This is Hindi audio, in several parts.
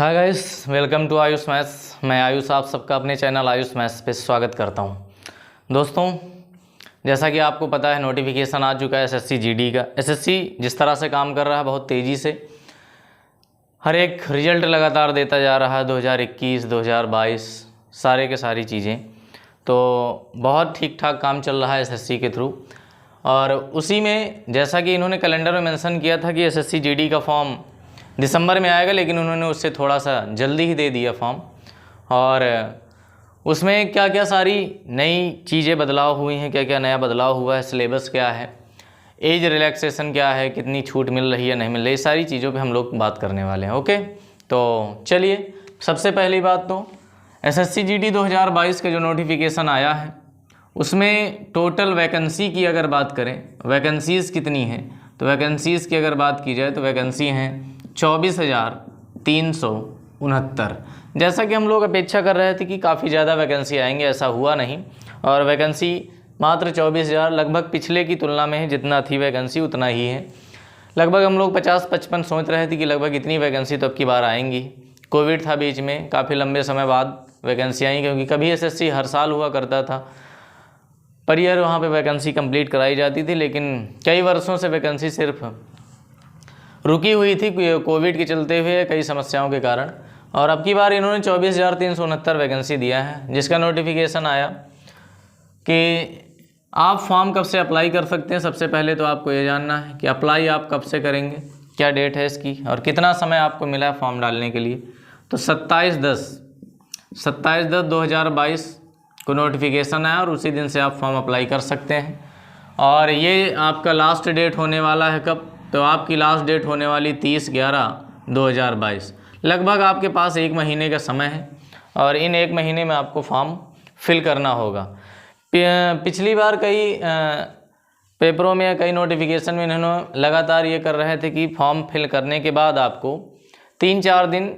Hi guys, welcome to Ayush maths. मैं आयुष आप सबका अपने चैनल आयुष मैथ्स पे स्वागत करता हूं। दोस्तों, जैसा कि आपको पता है नोटिफिकेशन आ चुका है एसएससी जीडी का। एसएससी जिस तरह से काम कर रहा है बहुत तेज़ी से, हर एक रिजल्ट लगातार देता जा रहा है। 2021, 2022 सारे के सारी चीज़ें, तो बहुत ठीक ठाक काम चल रहा है एसएससी के थ्रू। और उसी में जैसा कि इन्होंने कैलेंडर में मेंशन किया था कि एसएससी जीडी का फॉर्म दिसंबर में आएगा, लेकिन उन्होंने उससे थोड़ा सा जल्दी ही दे दिया फॉर्म। और उसमें क्या क्या सारी नई चीज़ें बदलाव हुई हैं, क्या क्या नया बदलाव हुआ है, सिलेबस क्या है, एज रिलैक्सेशन क्या है, कितनी छूट मिल रही है नहीं मिल रही, सारी चीज़ों पे हम लोग बात करने वाले हैं। ओके, तो चलिए, सबसे पहली बात तो एसएससी जीडी 2022 का जो नोटिफिकेशन आया है उसमें टोटल वैकेंसी की अगर बात करें, वैकेंसीज़ कितनी हैं, तो वैकेंसीज़ की अगर बात की जाए तो वैकेंसी हैं 24,369। जैसा कि हम लोग अपेक्षा कर रहे थे कि काफ़ी ज़्यादा वैकेंसी आएंगे, ऐसा हुआ नहीं। और वैकेंसी मात्र 24,000 लगभग पिछले की तुलना में है, जितना थी वैकेंसी उतना ही है। लगभग हम लोग 50-55 सोच रहे थे कि लगभग इतनी वैकेंसी तो अब की बार आएंगी। कोविड था बीच में, काफ़ी लंबे समय बाद वैकेंसी आई, क्योंकि कभी एसएससी हर साल हुआ करता था पर ईयर वहाँ पे वैकेंसी कंप्लीट कराई जाती थी, लेकिन कई वर्षों से वैकेंसी सिर्फ रुकी हुई थी कोविड के चलते हुए कई समस्याओं के कारण। और अब की बार इन्होंने 24,369 वैकेंसी दिया है, जिसका नोटिफिकेशन आया कि आप फॉर्म कब से अप्लाई कर सकते हैं। सबसे पहले तो आपको ये जानना है कि अप्लाई आप कब से करेंगे, क्या डेट है इसकी और कितना समय आपको मिला है फॉर्म डालने के लिए। तो 27/10/2022 को नोटिफिकेशन आया और उसी दिन से आप फॉर्म अप्लाई कर सकते हैं। और ये आपका लास्ट डेट होने वाला है कब, तो आपकी लास्ट डेट होने वाली 30/11/2022। लगभग आपके पास 1 महीने का समय है और इन 1 महीने में आपको फॉर्म फिल करना होगा। पिछली बार कई पेपरों में या कई नोटिफिकेशन में इन्होंने लगातार ये कर रहे थे कि फॉर्म फिल करने के बाद आपको 3-4 दिन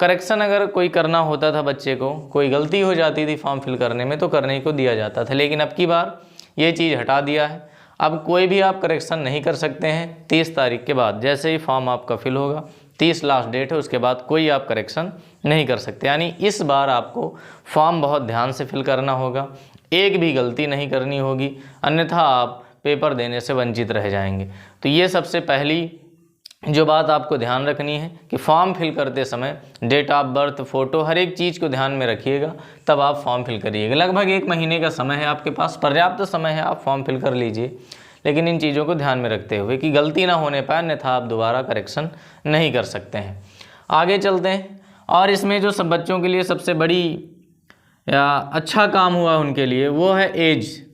करेक्शन अगर कोई करना होता था, बच्चे को कोई गलती हो जाती थी फॉर्म फिल करने में तो करने को दिया जाता था। लेकिन अब की बार ये चीज़ हटा दिया है। अब कोई भी आप करेक्शन नहीं कर सकते हैं 30 तारीख के बाद। जैसे ही फॉर्म आपका फिल होगा, 30 लास्ट डेट है, उसके बाद कोई आप करेक्शन नहीं कर सकते। यानी इस बार आपको फॉर्म बहुत ध्यान से फिल करना होगा, एक भी गलती नहीं करनी होगी, अन्यथा आप पेपर देने से वंचित रह जाएंगे। तो ये सबसे पहली जो बात आपको ध्यान रखनी है कि फॉर्म फिल करते समय डेट ऑफ बर्थ, फ़ोटो, हर एक चीज़ को ध्यान में रखिएगा, तब आप फॉर्म फिल करिएगा। लगभग 1 महीने का समय है आपके पास, पर्याप्त समय है, आप फॉर्म फिल कर लीजिए, लेकिन इन चीज़ों को ध्यान में रखते हुए कि गलती ना होने पाए, अन्यथा आप दोबारा करेक्शन नहीं कर सकते हैं। आगे चलते हैं। और इसमें जो सब बच्चों के लिए सबसे बड़ी या अच्छा काम हुआ उनके लिए वो है एज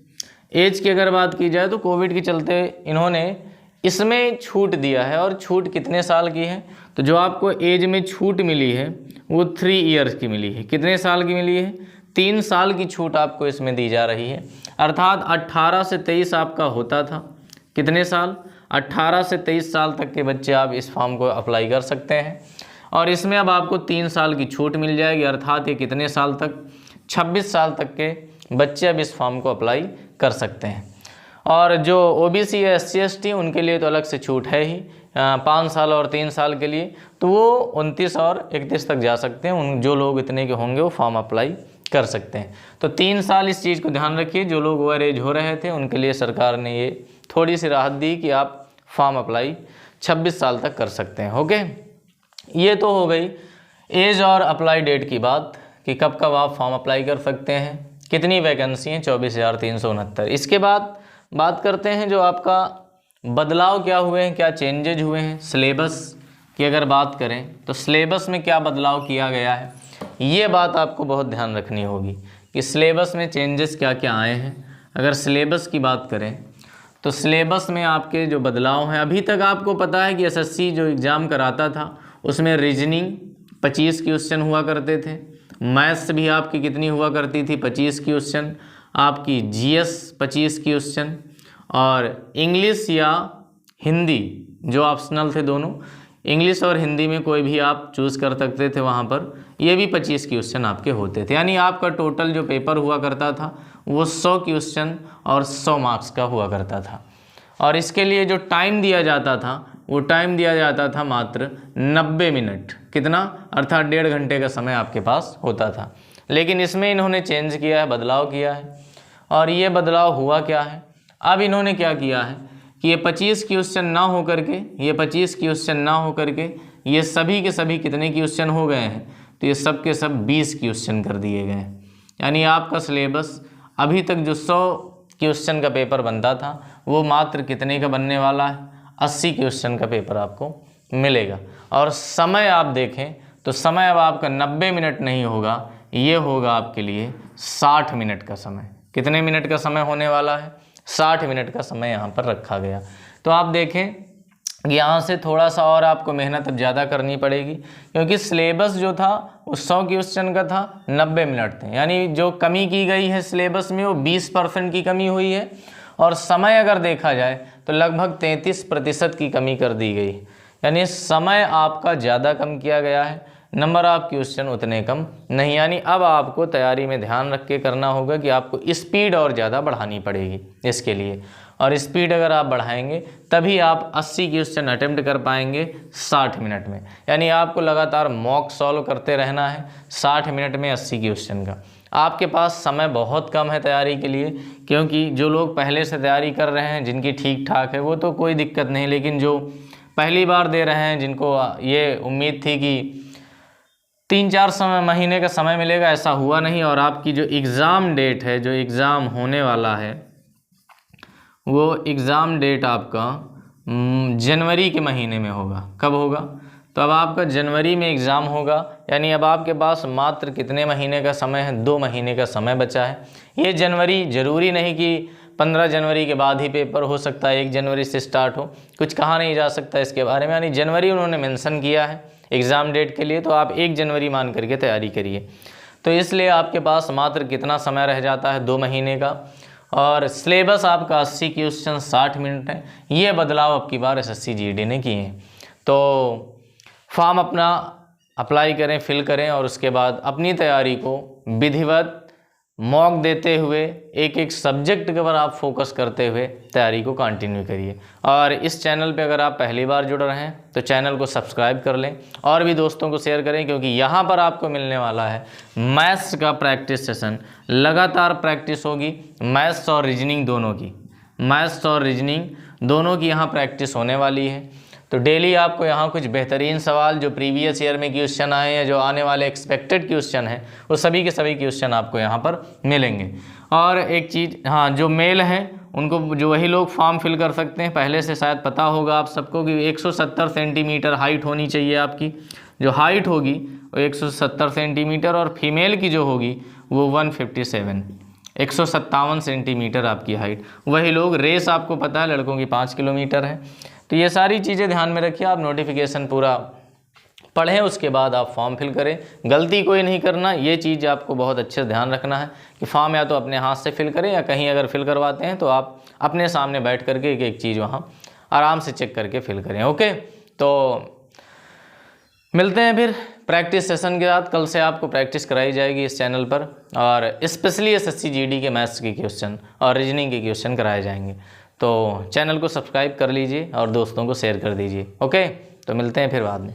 की अगर बात की जाए तो कोविड के चलते इन्होंने इसमें छूट दिया है। और छूट कितने साल की है, तो जो आपको एज में छूट मिली है वो 3 ईयर्स की मिली है। कितने साल की मिली है, 3 साल की छूट आपको इसमें दी जा रही है। अर्थात 18 से 23 आपका होता था, कितने साल, 18 से 23 साल तक के बच्चे आप इस फॉर्म को अप्लाई कर सकते हैं। और इसमें अब आपको 3 साल की छूट मिल जाएगी, अर्थात ये कितने साल तक, 26 साल तक के बच्चे अब इस फॉर्म को अप्लाई कर सकते हैं। और जो ओबीसी या SC ST उनके लिए तो अलग से छूट है ही, 5 साल और 3 साल के लिए, तो वो 29 और 31 तक जा सकते हैं। उन जो लोग इतने के होंगे वो फॉर्म अप्लाई कर सकते हैं। तो 3 साल इस चीज़ को ध्यान रखिए। जो लोग ओवर एज हो रहे थे उनके लिए सरकार ने ये थोड़ी सी राहत दी कि आप फॉर्म अप्लाई 26 साल तक कर सकते हैं। ओके, ये तो हो गई एज और अप्लाई डेट की बात कि कब कब आप फॉर्म अप्लाई कर सकते हैं, कितनी वैकेंसी हैं, 24,369। इसके बाद बात करते हैं जो आपका बदलाव क्या हुए हैं, क्या चेंजेज हुए हैं। सिलेबस की अगर बात करें तो सिलेबस में क्या बदलाव किया गया है, ये बात आपको बहुत ध्यान रखनी होगी कि सिलेबस में चेंजेस क्या क्या आए हैं। अगर सिलेबस की बात करें तो सिलेबस में आपके जो बदलाव हैं, अभी तक आपको पता है कि एसएससी जो एग्ज़ाम कराता था उसमें रीजनिंग 25 क्वेश्चन हुआ करते थे, मैथ्स भी आपकी कितनी हुआ करती थी, 25 क्वेश्चन, आपकी GS 25 क्वेश्चन, और इंग्लिश या हिंदी जो ऑप्शनल थे दोनों, इंग्लिश और हिंदी में कोई भी आप चूज़ कर सकते थे वहाँ पर, ये भी 25 क्वेश्चन आपके होते थे। यानी आपका टोटल जो पेपर हुआ करता था वो 100 क्वेश्चन और 100 मार्क्स का हुआ करता था। और इसके लिए जो टाइम दिया जाता था वो टाइम दिया जाता था मात्र 90 मिनट। कितना? अर्थात 1.5 घंटे का समय आपके पास होता था। लेकिन इसमें इन्होंने चेंज किया है, बदलाव किया है। और ये बदलाव हुआ क्या है? अब इन्होंने क्या किया है कि ये 25 क्वेश्चन ना हो करके, ये 25 क्वेश्चन ना हो करके ये सभी के सभी कितने क्वेश्चन हो गए हैं? तो ये सब के सब 20 क्वेश्चन कर दिए गए हैं। यानी आपका सिलेबस अभी तक जो 100 क्वेश्चन का पेपर बनता था वो मात्र कितने का बनने वाला है? 80 क्वेश्चन का पेपर आपको मिलेगा। और समय आप देखें तो समय अब आपका 90 मिनट नहीं होगा, ये होगा आपके लिए 60 मिनट का समय। कितने मिनट का समय होने वाला है? 60 मिनट का समय यहाँ पर रखा गया। तो आप देखें यहाँ से थोड़ा सा और आपको मेहनत अब ज़्यादा करनी पड़ेगी, क्योंकि सिलेबस जो था वो 100 क्वेश्चन का था, 90 मिनट थे। यानी जो कमी की गई है सिलेबस में वो 20% की कमी हुई है। और समय अगर देखा जाए तो लगभग 33% की कमी कर दी गई। यानी समय आपका ज़्यादा कम किया गया है, नंबर ऑफ क्वेश्चन उतने कम नहीं। यानी अब आपको तैयारी में ध्यान रख के करना होगा कि आपको स्पीड और ज़्यादा बढ़ानी पड़ेगी इसके लिए। और स्पीड अगर आप बढ़ाएंगे तभी आप 80 क्वेश्चन अटेम्प्ट कर पाएंगे 60 मिनट में। यानी आपको लगातार मॉक सॉल्व करते रहना है 60 मिनट में 80 क्वेश्चन का। आपके पास समय बहुत कम है तैयारी के लिए, क्योंकि जो लोग पहले से तैयारी कर रहे हैं जिनकी ठीक ठाक है वो तो कोई दिक्कत नहीं, लेकिन जो पहली बार दे रहे हैं जिनको ये उम्मीद थी कि 3-4 महीने का समय मिलेगा, ऐसा हुआ नहीं। और आपकी जो एग्ज़ाम डेट है, जो एग्ज़ाम होने वाला है, वो एग्ज़ाम डेट आपका जनवरी के महीने में होगा। कब होगा? तो अब आपका जनवरी में एग्ज़ाम होगा। यानी अब आपके पास मात्र कितने महीने का समय है? 2 महीने का समय बचा है। ये जनवरी ज़रूरी नहीं कि 15 जनवरी के बाद ही पेपर हो सकता है, 1 जनवरी से स्टार्ट हो, कुछ कहा नहीं जा सकता इसके बारे में। यानी जनवरी उन्होंने मेंशन किया है एग्ज़ाम डेट के लिए, तो आप 1 जनवरी मान करके तैयारी करिए। तो इसलिए आपके पास मात्र कितना समय रह जाता है? 2 महीने का। और सिलेबस आपका 80 क्वेश्चन 60 मिनट है। ये बदलाव अब की बार SSC GD ने किए हैं। तो फॉर्म अपना अप्लाई करें, फिल करें, और उसके बाद अपनी तैयारी को विधिवत मॉक देते हुए एक एक सब्जेक्ट के ऊपर आप फोकस करते हुए तैयारी को कंटिन्यू करिए। और इस चैनल पे अगर आप पहली बार जुड़ रहे हैं तो चैनल को सब्सक्राइब कर लें और भी दोस्तों को शेयर करें, क्योंकि यहाँ पर आपको मिलने वाला है मैथ्स का प्रैक्टिस सेशन। लगातार प्रैक्टिस होगी मैथ्स और रीजनिंग दोनों की, मैथ्स और रीजनिंग दोनों की यहाँ प्रैक्टिस होने वाली है। तो डेली आपको यहाँ कुछ बेहतरीन सवाल जो प्रीवियस ईयर में क्वेश्चन आए हैं, जो आने वाले एक्सपेक्टेड क्वेश्चन हैं, वो सभी के सभी क्वेश्चन आपको यहाँ पर मिलेंगे। और एक चीज़, हाँ, जो मेल हैं उनको, जो वही लोग फॉर्म फिल कर सकते हैं। पहले से शायद पता होगा आप सबको कि 170 सेंटीमीटर हाइट होनी चाहिए आपकी। जो हाइट होगी वो 170 सेंटीमीटर, और फीमेल की जो होगी वो 157 सेंटीमीटर आपकी हाइट। वही लोग, रेस आपको पता है लड़कों की 5 किलोमीटर है। तो ये सारी चीज़ें ध्यान में रखिए। आप नोटिफिकेशन पूरा पढ़ें, उसके बाद आप फॉर्म फिल करें। गलती कोई नहीं करना, ये चीज़ आपको बहुत अच्छे से ध्यान रखना है कि फॉर्म या तो अपने हाथ से फिल करें, या कहीं अगर फिल करवाते हैं तो आप अपने सामने बैठ करके एक एक चीज़ वहाँ आराम से चेक करके फिल करें। ओके, तो मिलते हैं फिर प्रैक्टिस सेशन के बाद। कल से आपको प्रैक्टिस कराई जाएगी इस चैनल पर, और स्पेशली SSC GD के मैथ्स के क्वेश्चन और रीजनिंग के क्वेश्चन कराए जाएंगे। तो चैनल को सब्सक्राइब कर लीजिए और दोस्तों को शेयर कर दीजिए। ओके, तो मिलते हैं फिर बाद में।